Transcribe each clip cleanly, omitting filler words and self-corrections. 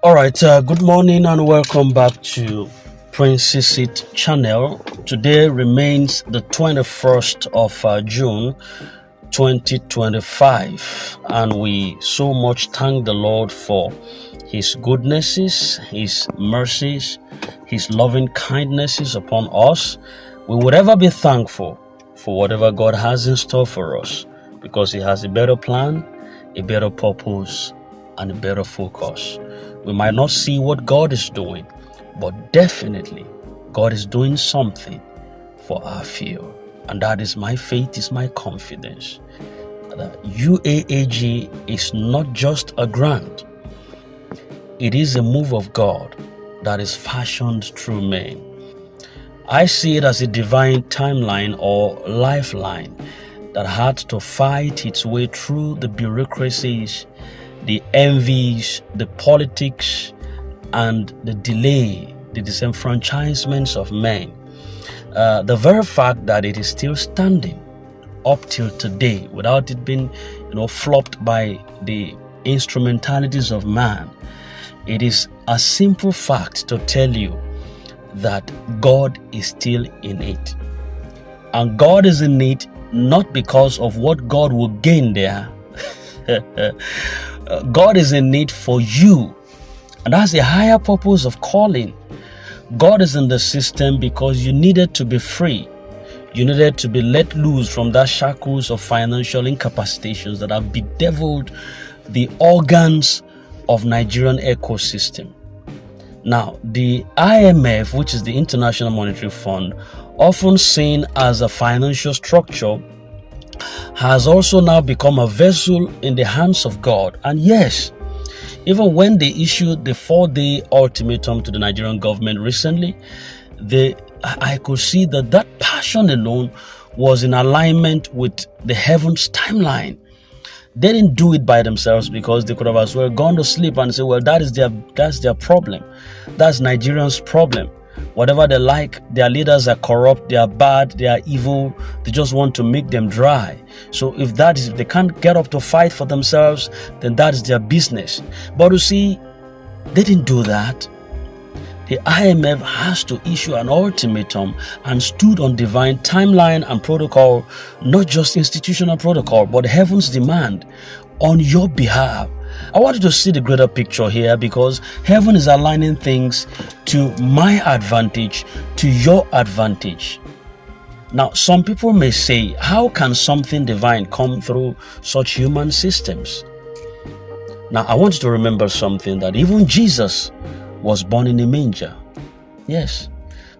All right, good morning and welcome back to Prince's Seat channel. Today remains the 21st of June 2025, and we so much thank the Lord for His goodnesses, His mercies, His loving kindnesses upon us. We would ever be thankful for whatever God has in store for us because He has a better plan, a better purpose, and a better focus. We might not see what God is doing, but definitely God is doing something for our field. And that is my faith, is my confidence. That UAAG is not just a grant, it is a move of God that is fashioned through men. I see it as a divine timeline or lifeline that had to fight its way through the bureaucracies, the envies, the politics, and the delay, the disenfranchisements of men. The very fact that it is still standing up till today without it being, flopped by the instrumentalities of man, it is a simple fact to tell you that God is still in it. And God is in it not because of what God will gain there. God is in it for you. And that's the higher purpose of calling. God is in the system because you needed to be free. You needed to be let loose from that shackles of financial incapacitations that have bedeviled the organs of Nigerian ecosystem. Now, the IMF, which is the International Monetary Fund, often seen as a financial structure, has also now become a vessel in the hands of God. And yes, even when they issued the 4-day ultimatum to the Nigerian government recently, I could see that passion alone was in alignment with the heavens timeline. They didn't do it by themselves because they could have as well gone to sleep and say, well, that's their problem. That's Nigerians' problem. Whatever they like, their leaders are corrupt, they are bad, they are evil, they just want to make them dry. So if they can't get up to fight for themselves, then that is their business. But you see, they didn't do that. The IMF has to issue an ultimatum and stood on divine timeline and protocol, not just institutional protocol, but heaven's demand on your behalf. I want you to see the greater picture here because heaven is aligning things to my advantage, to your advantage. Now, some people may say, how can something divine come through such human systems? Now, I want you to remember something, that even Jesus was born in a manger. Yes.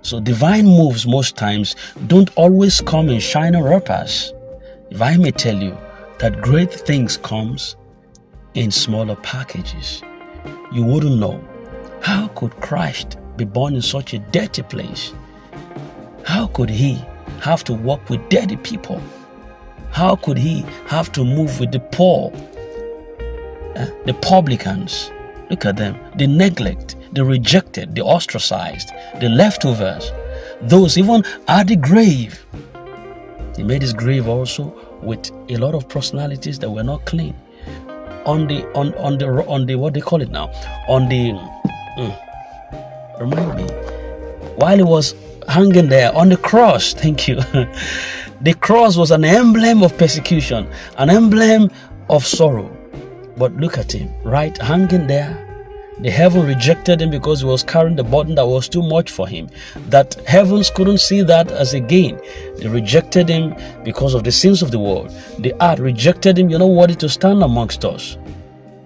So divine moves most times don't always come in shiny wrappers. If I may tell you that great things comes in smaller packages, you wouldn't know. How could Christ be born in such a dirty place? How could he have to work with dirty people? How could he have to move with the poor, the publicans? Look at them, the neglect, the rejected, the ostracized, the leftovers, those even at the grave. He made his grave also with a lot of personalities that were not clean. On the what they call it now, remind me, while he was hanging there on the cross, thank you. The cross was an emblem of persecution, an emblem of sorrow. But look at him, right, hanging there. The heaven rejected him because he was carrying the burden that was too much for him. That heavens couldn't see that as a gain. They rejected him because of the sins of the world. The earth rejected him, worthy to stand amongst us.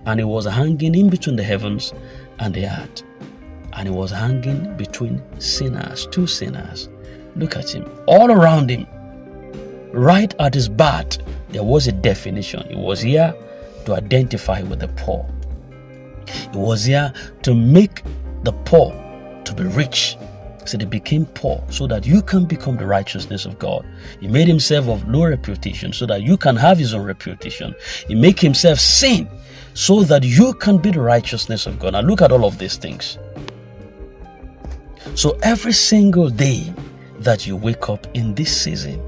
And he was hanging in between the heavens and the earth. And he was hanging between sinners, two sinners. Look at him, all around him. Right at his birth, there was a definition. He was here to identify with the poor. He was here to make the poor to be rich. So they became poor so that you can become the righteousness of God. He made himself of low reputation so that you can have his own reputation. He made himself sin so that you can be the righteousness of God. Now look at all of these things. So every single day that you wake up in this season,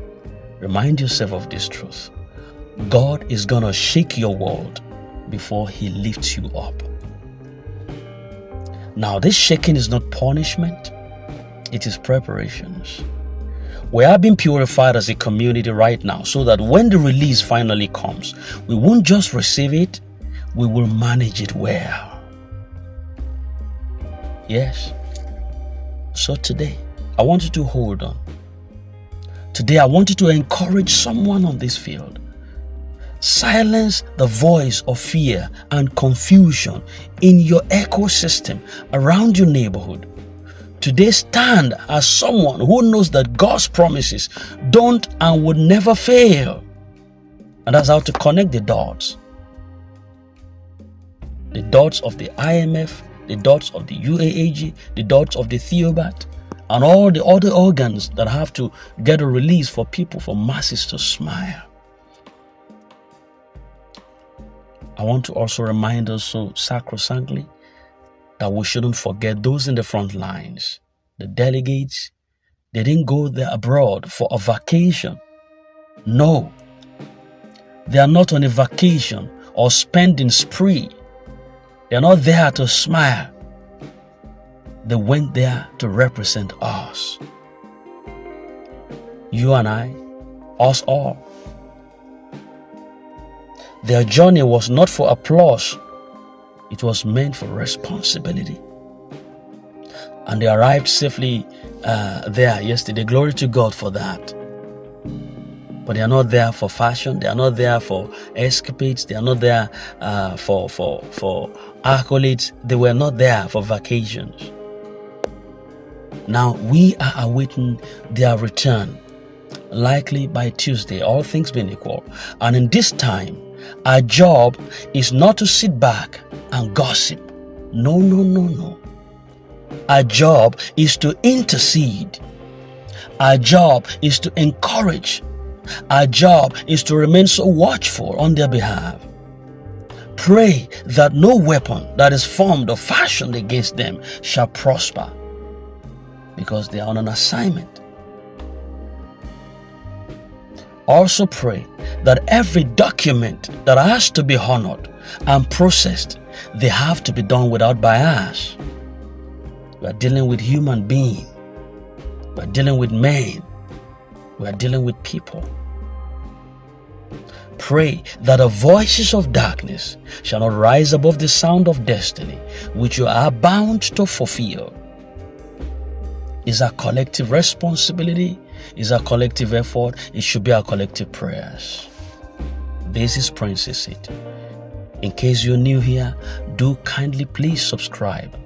remind yourself of this truth. God is going to shake your world before he lifts you up. Now, this shaking is not punishment, it is preparations. We are being purified as a community right now so that when the release finally comes, we won't just receive it, we will manage it well. Yes. So today, I want you to hold on. Today, I want you to encourage someone on this field. Silence the voice of fear and confusion in your ecosystem around your neighborhood. Today, stand as someone who knows that God's promises don't and would never fail. And that's how to connect the dots. The dots of the IMF, the dots of the UAAG, the dots of the Theobat, and all the other organs that have to get a release for people, for masses to smile. I want to also remind us so sacrosanctly that we shouldn't forget those in the front lines. The delegates, they didn't go there abroad for a vacation. No, they are not on a vacation or spending spree. They are not there to smile. They went there to represent us. You and I, us all. Their journey was not for applause. It was meant for responsibility. And they arrived safely there yesterday. Glory to God for that. But they are not there for fashion. They are not there for escapades. They are not there for accolades. They were not there for vacations. Now we are awaiting their return, likely by Tuesday, all things being equal. And in this time, our job is not to sit back and gossip. No, no, no, no. Our job is to intercede. Our job is to encourage. Our job is to remain so watchful on their behalf. Pray that no weapon that is formed or fashioned against them shall prosper, because they are on an assignment. Also pray that every document that has to be honored and processed, they have to be done without bias. We are dealing with human beings. We are dealing with men. We are dealing with people. Pray that the voices of darkness shall not rise above the sound of destiny, which you are bound to fulfill. It's our collective responsibility. It's our collective effort. It should be our collective prayers. This is Prince's Seat. In case you're new here, do kindly please subscribe.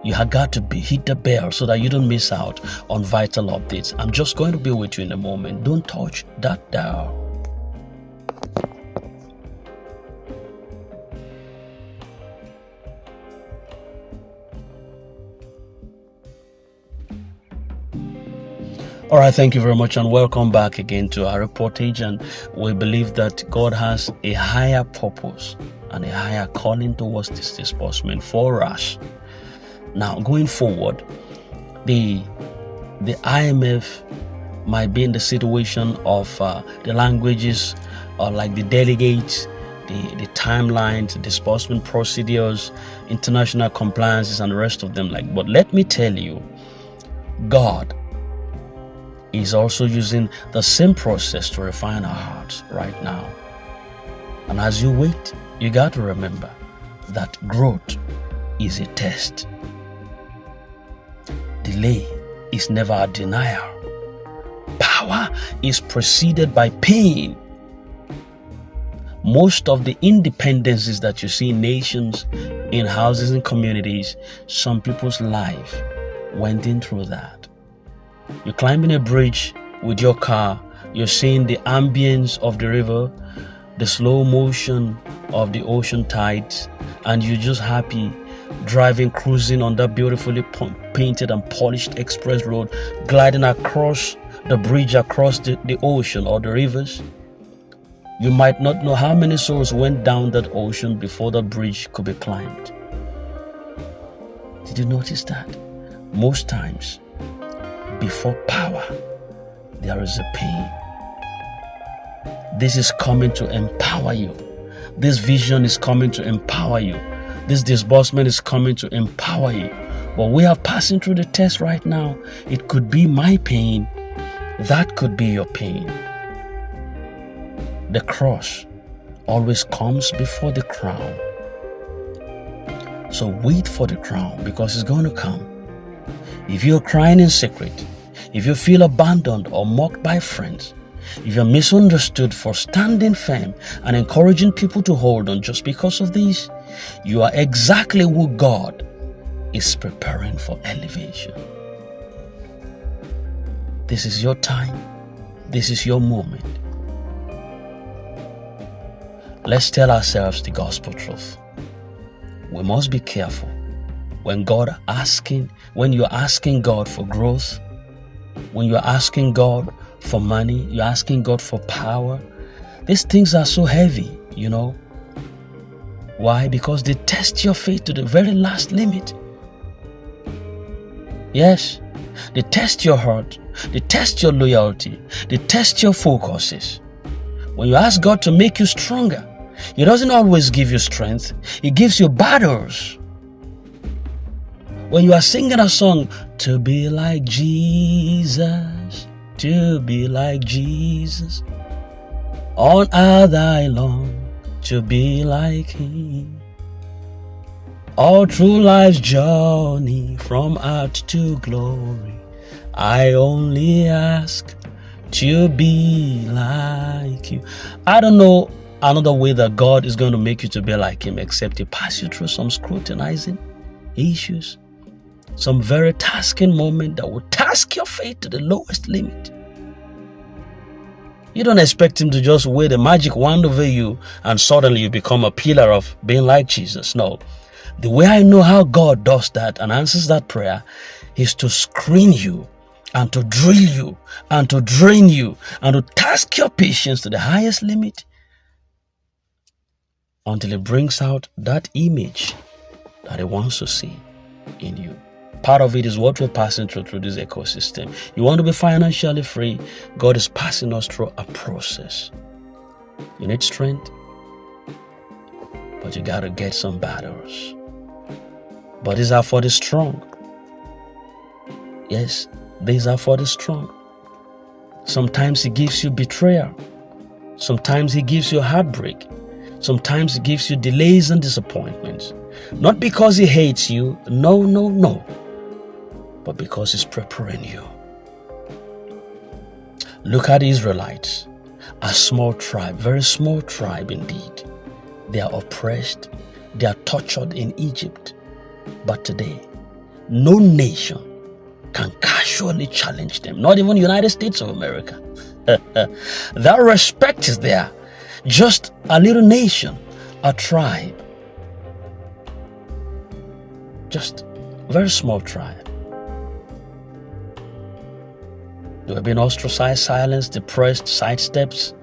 You have got to hit the bell so that you don't miss out on vital updates. I'm just going to be with you in a moment. Don't touch that dial. All right, thank you very much and welcome back again to our reportage. And we believe that God has a higher purpose and a higher calling towards this disbursement for us. Now, going forward, the IMF might be in the situation of the languages, like the delegates, the timelines, the disbursement procedures, international compliances, and the rest of them. But let me tell you, God is also using the same process to refine our hearts right now. And as you wait, you got to remember that growth is a test. Delay is never a denial. Power is preceded by pain. Most of the independencies that you see in nations, in houses and communities, some people's life went in through that. You're climbing a bridge with your car, you're seeing the ambience of the river, the slow motion of the ocean tides, and you're just happy driving, cruising on that beautifully painted and polished express road, gliding across the bridge, across the ocean or the rivers. You might not know how many souls went down that ocean before that bridge could be climbed. Did you notice that? Most times, before power, there is a pain. This is coming to empower you. This vision is coming to empower you This disbursement is coming to empower you. But we are passing through the test right now. It could be my pain. That could be your pain. The cross always comes before the crown. So wait for the crown, because it's going to come. If you're crying in secret, if you feel abandoned or mocked by friends, if you're misunderstood for standing firm and encouraging people to hold on just because of this, you are exactly who God is preparing for elevation. This is your time. This is your moment. Let's tell ourselves the gospel truth. We must be careful when you're asking God for growth, when you're asking God for money, you're asking God for power. These things are so heavy, you know. Why? Because they test your faith to the very last limit. Yes, they test your heart, they test your loyalty, they test your focuses. When you ask God to make you stronger, He doesn't always give you strength. He gives you battles. When you are singing a song, to be like Jesus, to be like Jesus, on earth I long to be like Him. All through life's journey, from earth to glory, I only ask to be like You. I don't know another way that God is going to make you to be like Him except He pass you through some scrutinizing issues, some very tasking moment that will task your faith to the lowest limit. You don't expect Him to just wave a magic wand over you and suddenly you become a pillar of being like Jesus. No. The way I know how God does that and answers that prayer is to screen you and to drill you and to drain you and to task your patience to the highest limit until He brings out that image that He wants to see in you. Part of it is what we're passing through this ecosystem. You want to be financially free, God is passing us through a process. You need strength, but you got to get some battles. But these are for the strong. Yes, these are for the strong. Sometimes He gives you betrayal. Sometimes He gives you heartbreak. Sometimes He gives you delays and disappointments. Not because He hates you, no, but because He's preparing you. Look at the Israelites, a small tribe, very small tribe indeed. They are oppressed, they are tortured in Egypt. But today, no nation can casually challenge them, not even the United States of America. That respect is there. Just a little nation, a tribe, just a very small tribe. They have been ostracized, silenced, depressed, sidesteps,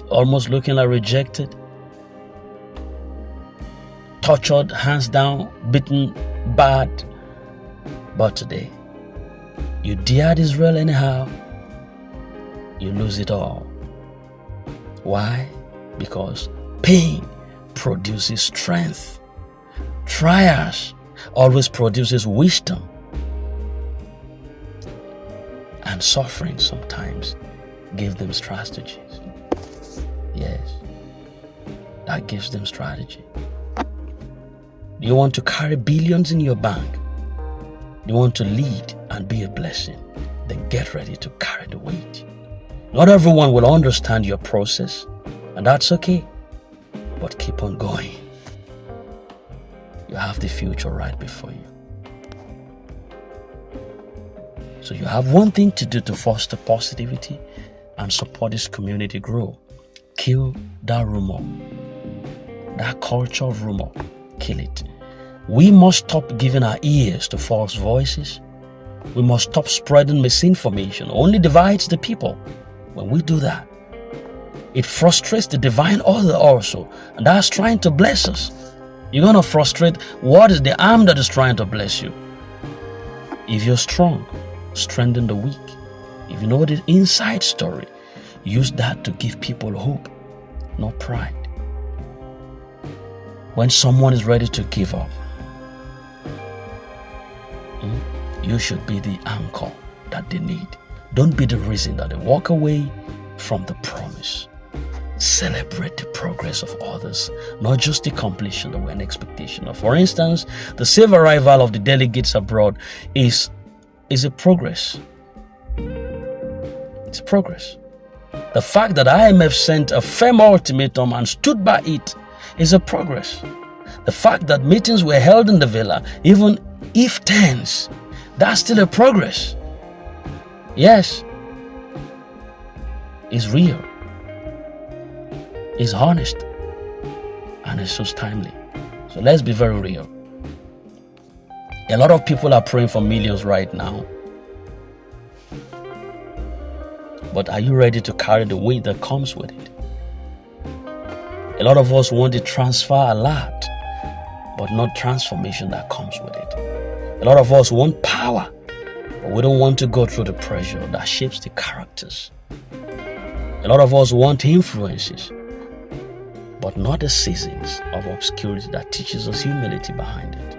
almost looking like rejected, tortured, hands down, beaten, bad. But today, you dared Israel anyhow, you lose it all. Why? Because pain produces strength. Trials always produces wisdom. And suffering sometimes gives them strategies. Yes, that gives them strategy. Do you want to carry billions in your bank? Do you want to lead and be a blessing? Then get ready to carry the weight. Not everyone will understand your process, and that's okay. But keep on going. You have the future right before you. So you have one thing to do to foster positivity and support this community grow. Kill that rumor, that culture of rumor. Kill it. We must stop giving our ears to false voices. We must stop spreading misinformation. Only divides the people. When we do that, it frustrates the divine order also, and that's trying to bless us. You're going to frustrate what is the arm that is trying to bless you. If you're strong, strengthen the weak. If you know the inside story, use that to give people hope, not pride. when someone is ready to give up, you should be the anchor that they need. Don't be the reason that they walk away from the promise. Celebrate the progress of others, not just the completion that we're in expectation of. For instance, the safe arrival of the delegates abroad is a progress. It's progress. The fact that IMF sent a firm ultimatum and stood by it is a progress. The fact that meetings were held in the villa, even if tense, that's still a progress. Yes, it's real, it's honest, and it's so timely. So let's be very real. A lot of people are praying for millions right now. But are you ready to carry the weight that comes with it? A lot of us want the transfer alert, but not transformation that comes with it. A lot of us want power, but we don't want to go through the pressure that shapes the characters. A lot of us want influences, but not the seasons of obscurity that teaches us humility behind it.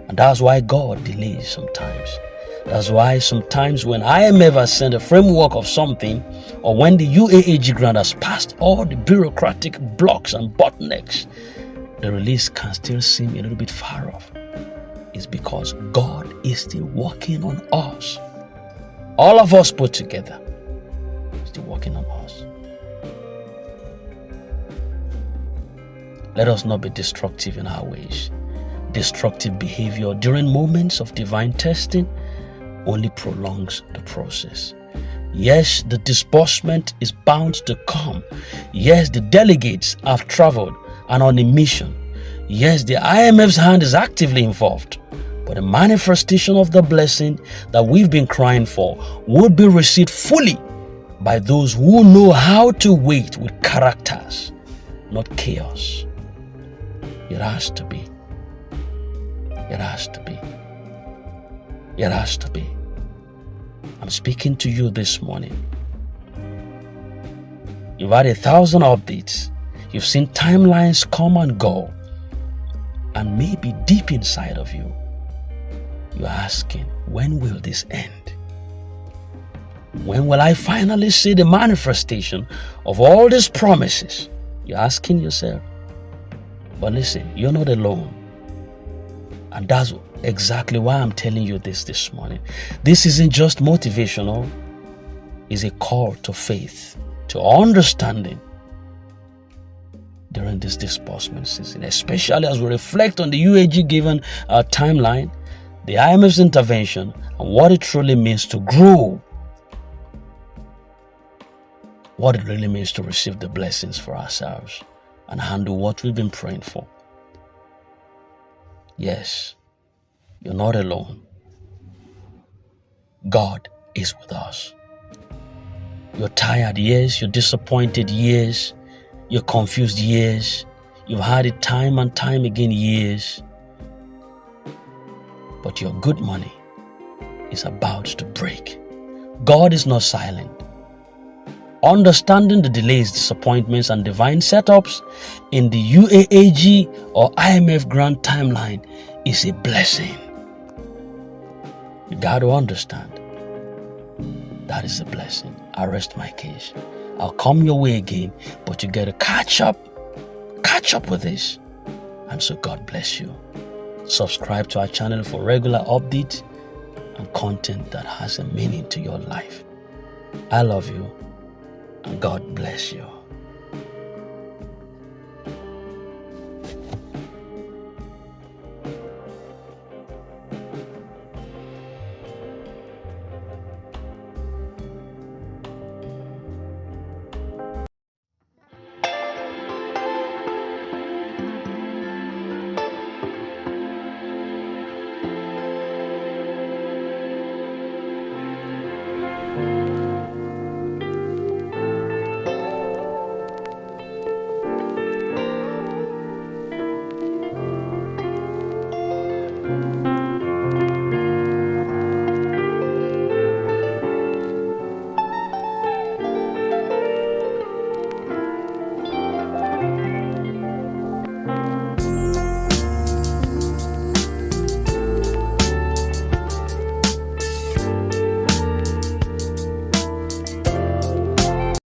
And that's why God delays sometimes. That's why sometimes when IMF has sent a framework of something, or when the UAAG grant has passed all the bureaucratic blocks and bottlenecks, the release can still seem a little bit far off. It's because God is still working on us. All of us put together, still working on us. Let us not be destructive in our ways. Destructive behavior during moments of divine testing only prolongs the process. Yes, the disbursement is bound to come. Yes, the delegates have traveled and on a mission. Yes, the IMF's hand is actively involved. But the manifestation of the blessing that we've been crying for would be received fully by those who know how to wait with characters, not chaos. It has to be. It has to be. It has to be. I'm speaking to you this morning. You've had 1,000 updates. You've seen timelines come and go. And maybe deep inside of you, you're asking, when will this end? When will I finally see the manifestation of all these promises? You're asking yourself. But listen, you're not alone. And that's exactly why I'm telling you this morning. This isn't just motivational. It's a call to faith, to understanding during this disbursement season, especially as we reflect on the UAG given timeline, the IMF's intervention, and what it truly means to grow, what it really means to receive the blessings for ourselves and handle what we've been praying for. Yes, you're not alone. God is with us. You're tired, yes. You're disappointed, yes. You're confused, yes. You've had it time and time again, yes. But your good money is about to break. God is not silent. Understanding the delays, disappointments, and divine setups in the UAAG or IMF grant timeline is a blessing. You got to understand. That is a blessing. I rest my case. I'll come your way again, but you got to catch up with this. And so God bless you. Subscribe to our channel for regular updates and content that has a meaning to your life. I love you, and God bless you.